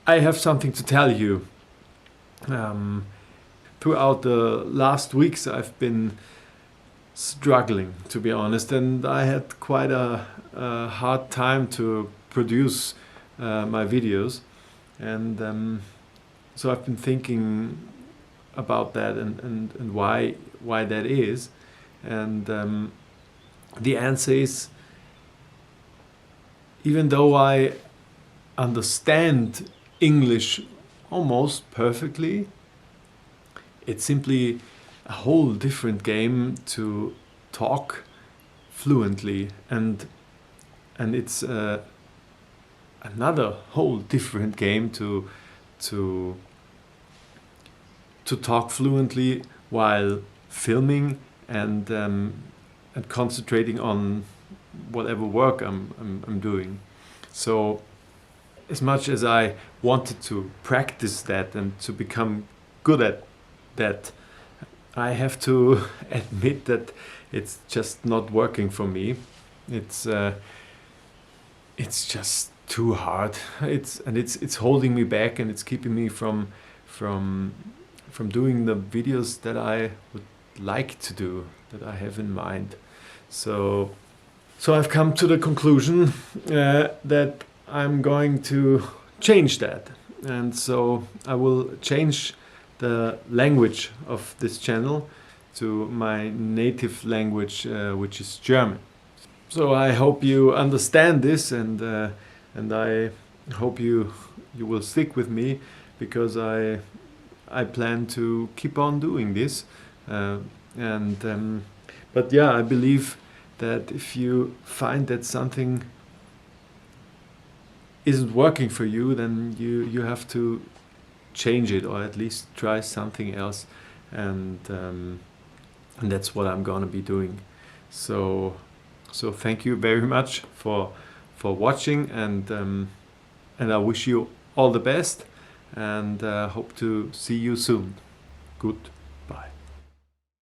I have something to tell you. Throughout the last weeks I've been struggling, to be honest, and I had quite a hard time to produce my videos, and so I've been thinking about that and why that is, and the answer is, even though I understand English almost perfectly, it's simply a whole different game to talk fluently, and it's another whole different game to talk fluently while filming and concentrating on whatever work I'm doing. So as much as I wanted to practice that and to become good at that, I have to admit that it's just not working for me. It's just too hard. It's holding me back, and it's keeping me from doing the videos that I would like to do, that I have in mind. So I've come to the conclusion that I'm going to change that, and so I will change the language of this channel to my native language, which is German. So I hope you understand this, and I hope you will stick with me, because I plan to keep on doing this, but yeah, I believe that if you find that something isn't working for you, then you have to change it, or at least try something else, and that's what I'm gonna be doing. So thank you very much for watching, and I wish you all the best, and hope to see you soon. Goodbye.